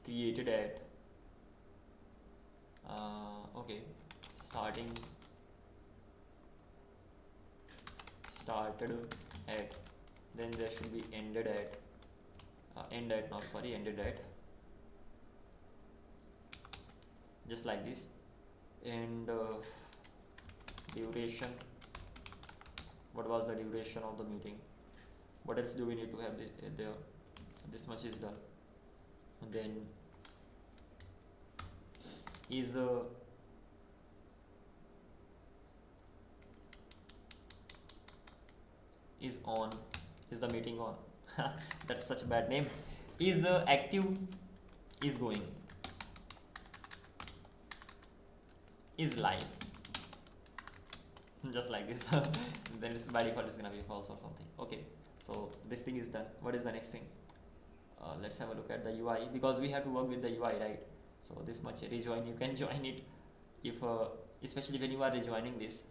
created at okay, started at, then there should be ended at ended at, just like this. And duration, what was the duration of the meeting? What else do we need to have there? This much is done. And then is on, is the meeting on? That's such a bad name. Is active, is going, is live, just like this. Then it's by default it's gonna be false or something. Okay, so this thing is done. What is the next thing? Let's have a look at the UI, because we have to work with the UI, right? So this much rejoin, you can join it if especially when you are rejoining this.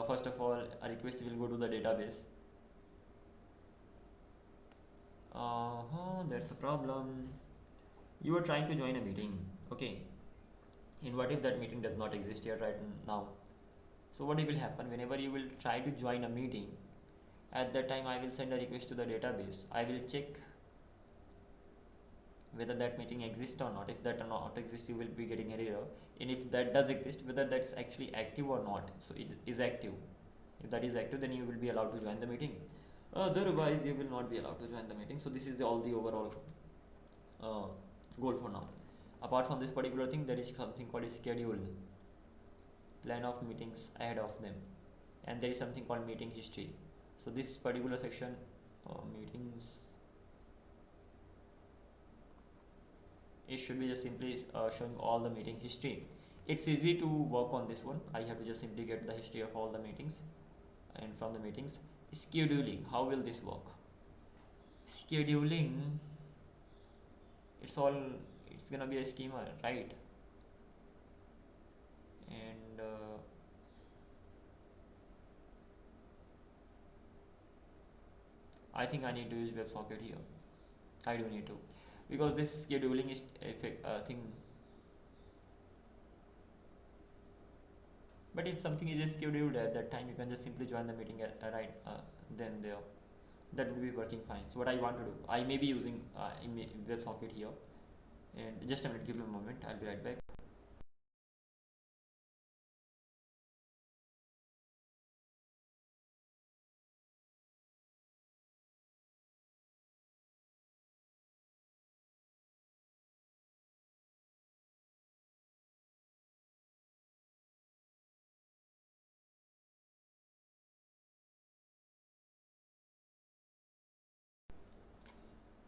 First of all, a request will go to the database. There's a problem. You are trying to join a meeting, okay, and what if that meeting does not exist here right now? So what will happen whenever you will try to join a meeting? At that time I will send a request to the database. I will check whether that meeting exists or not. If that not exists, you will be getting an error. And if that does exist, whether that's actually active or not. So it is active. If that is active, then you will be allowed to join the meeting. Otherwise you will not be allowed to join the meeting. So this is all the overall goal for now. Apart from this particular thing, there is something called a schedule, plan of meetings ahead of them, and there is something called meeting history. So this particular section, meetings, it should be just simply showing all the meeting history. It's easy to work on this one. I have to just simply get the history of all the meetings, and from the meetings, scheduling, how will this work? Scheduling, it's gonna be a schema, right? And I think I need to use WebSocket here. I do need to, because this scheduling is thing. But if something is scheduled at that time, you can just simply join the meeting right then there. That would be working fine. So what I want to do, I may be using WebSocket here. And just a minute, give me a moment, I'll be right back.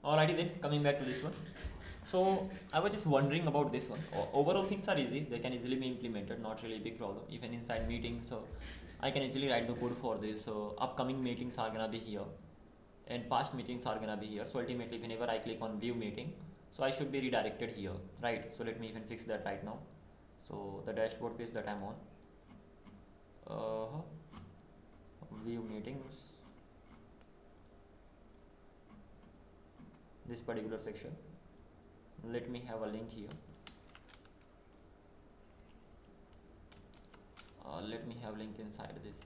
Alrighty then, coming back to this one. So I was just wondering about this one. Overall things are easy, they can easily be implemented, not really a big problem. Even inside meetings, so I can easily write the code for this. So upcoming meetings are gonna be here, and past meetings are gonna be here. So ultimately whenever I click on view meeting, so I should be redirected here, right? So let me even fix that right now. So the dashboard page that I'm on, view meetings, this particular section, let me have a link here. Let me have link inside this.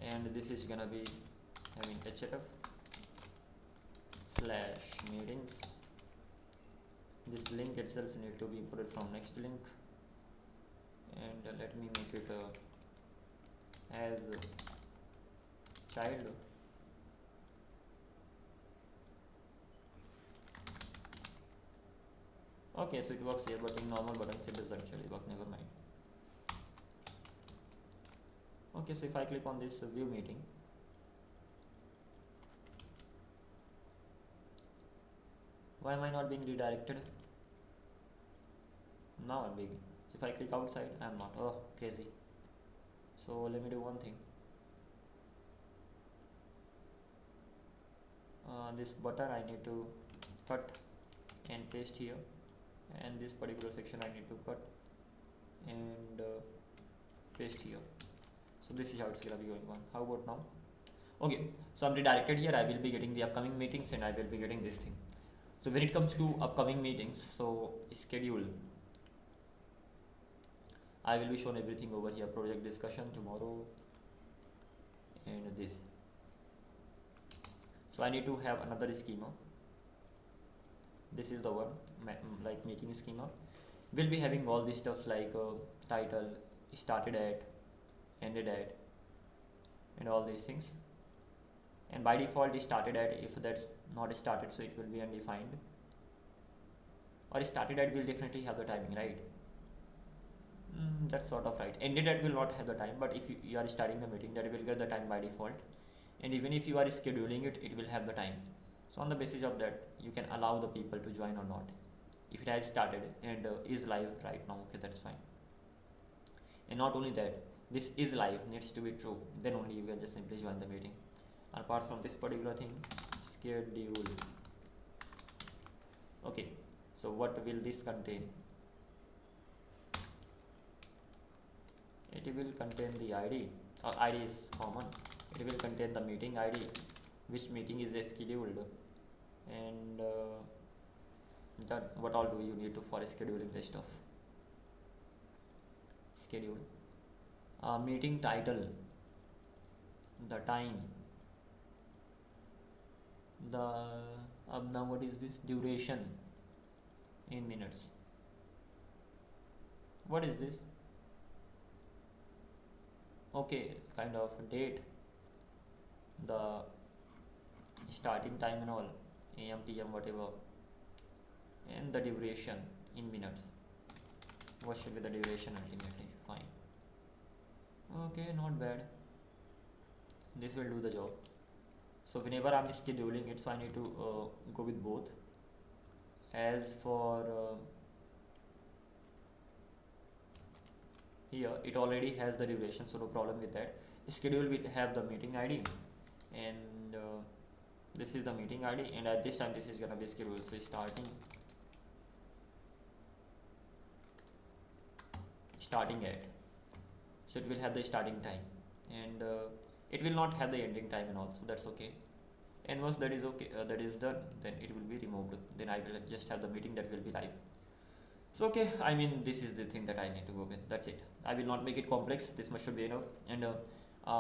And this is gonna be having href/meetings. This link itself need to be imported from next link, and let me make it as child. Okay, so it works here, but in normal buttons it does actually work, never mind. Okay, so if I click on this view meeting, why am I not being redirected? Now I'm being. So if I click outside, I'm not. Oh, crazy. So let me do one thing. This button I need to cut and paste here, and this particular section I need to cut and paste here. So this is how it's gonna be going on. How about now? Okay, so I'm redirected here. I will be getting the upcoming meetings and I will be getting this thing. So when it comes to upcoming meetings, so schedule, I will be shown everything over here. Project discussion tomorrow and this. So I need to have another schema. This is the one, like meeting schema. We'll be having all these stuffs like title, started at, ended at, and all these things. And by default is started at. If that's not started, so it will be undefined, or started at will definitely have the timing, right? That's sort of right. Ended at will not have the time, but if you are starting the meeting, that will get the time by default, and even if you are scheduling it, it will have the time. So on the basis of that, you can allow the people to join or not. If it has started and is live right now, okay, that's fine. And not only that, this is live needs to be true, then only you can just simply join the meeting. Apart from this particular thing, schedule. Okay, so what will this contain? It will contain the ID, or ID is common. It will contain the meeting ID, which meeting is scheduled, and that what all do you need to for scheduling this stuff. Schedule, meeting title, the time, the now what is this, duration in minutes. What is this? Okay, kind of date, the starting time and all, AM PM whatever, and the duration in minutes. What should be the duration ultimately? Fine. Okay, not bad. This will do the job. So whenever I'm scheduling it, so I need to go with both. As for here, it already has the duration, so no problem with that. Schedule will have the meeting ID, and this is the meeting ID, and at this time this is gonna be scheduled. So starting at, so it will have the starting time, and it will not have the ending time and all, so that's okay. And once that is okay, that is done, then it will be removed. Then I will just have the meeting that will be live. So okay, I mean this is the thing that I need to go with. That's it. I will not make it complex. This much should be enough. And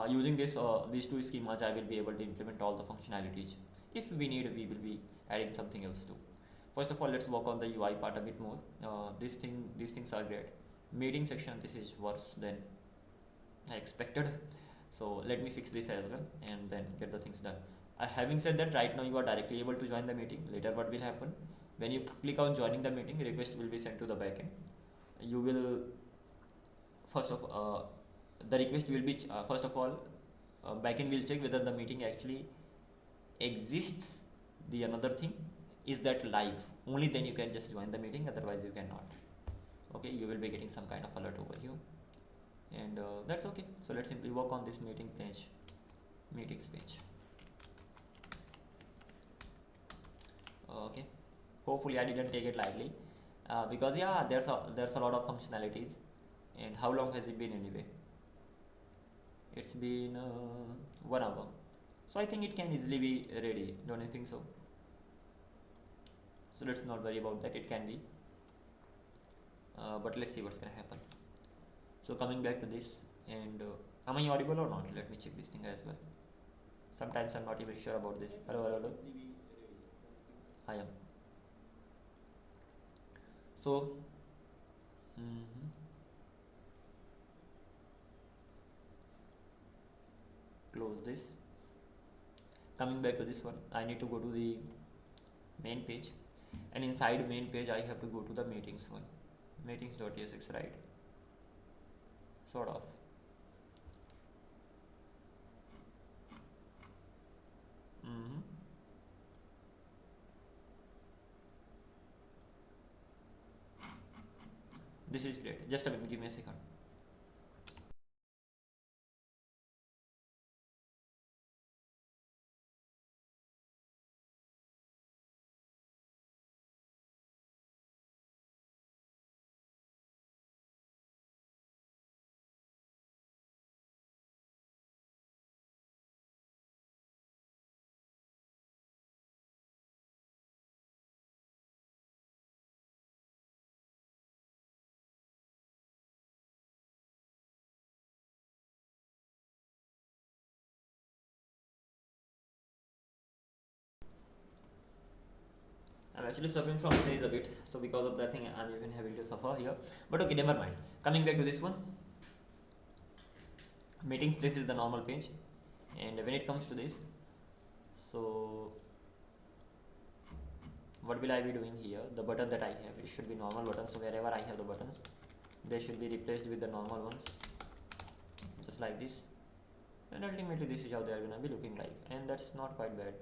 using these two schemas, I will be able to implement all the functionalities. If we need, we will be adding something else too. First of all, let's work on the UI part a bit more. These things are great. Meeting section, this is worse than I expected. So let me fix this as well and then get the things done. Having said that, right now you are directly able to join the meeting. Later what will happen, when you click on joining the meeting, request will be sent to the backend. You will the request will be first of all, backend will check whether the meeting actually exists. The another thing is that live, only then you can just join the meeting, otherwise you cannot. Okay, you will be getting some kind of alert over here, and that's okay. So let's simply work on this meetings page. Okay, hopefully I didn't take it lightly, because yeah, there's a lot of functionalities. And how long has it been anyway? It's been 1 hour, so I think it can easily be ready, don't you think so? So let's not worry about that, it can be, but let's see what's gonna happen. So coming back to this, and am I audible or not? Let me check this thing as well. Sometimes I'm not even sure about this. Hello. I am. So close this. Coming back to this one, I need to go to the main page, and inside main page I have to go to the meetings one, meetings.tsx, right? Sort of. This is great. Just a minute, give me a second. actually suffering from sneeze a bit, so because of that thing I'm even having to suffer here, but okay, never mind. Coming back to this one, meetings, this is the normal page, and when it comes to this, so what will I be doing here? The button that I have, it should be normal button, so wherever I have the buttons, they should be replaced with the normal ones, just like this, and ultimately this is how they are gonna be looking like, and that's not quite bad.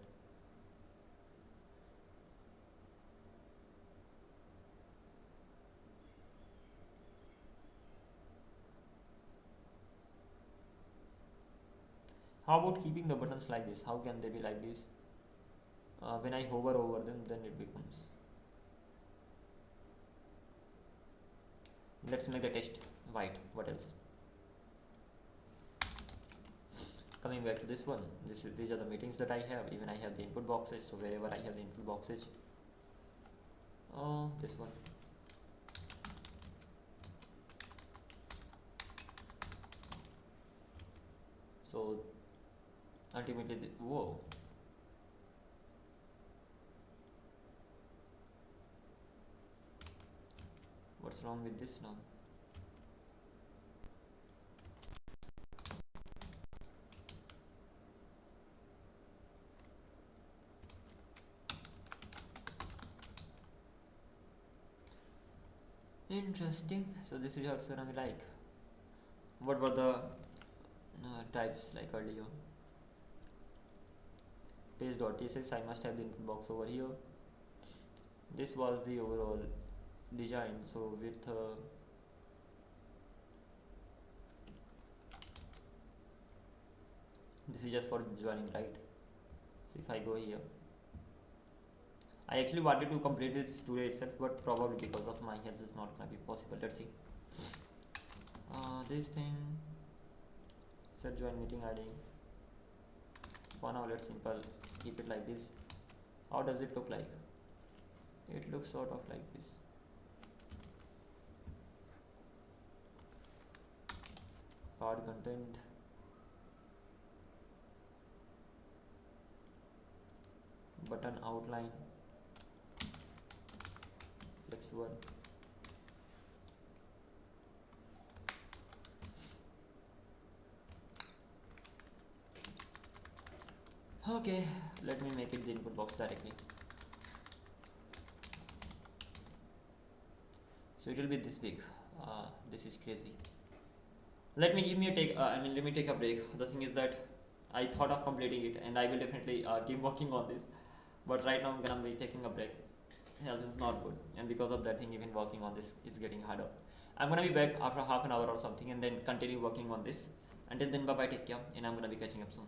How about keeping the buttons like this? How can they be like this? When I hover over them, then it becomes. Let's make the text white. What else? Coming back to this one, these are the meetings that I have. Even I have the input boxes, so wherever I have the input boxes, this one. So ultimately, whoa. What's wrong with this now? Interesting. So this is how it's gonna be like. What were the types like earlier? Page.tsx, I must have the input box over here. This was the overall design. So with this is just for joining, right? So if I go here, I actually wanted to complete this today itself, but probably because of my health is not gonna be possible. Let's see. This thing, set join meeting ID. For now, let's simple keep it like this. How does it look like? It looks sort of like this. Card content. Button outline. Flex one. Okay, let me make it the input box directly. So it will be this big. This is crazy. Let me take a break. The thing is that I thought of completing it, and I will definitely keep working on this. But right now I'm gonna be taking a break. Health is not good, and because of that thing, even working on this is getting harder. I'm gonna be back after half an hour or something, and then continue working on this. Until then, bye bye, take care, and I'm gonna be catching up soon.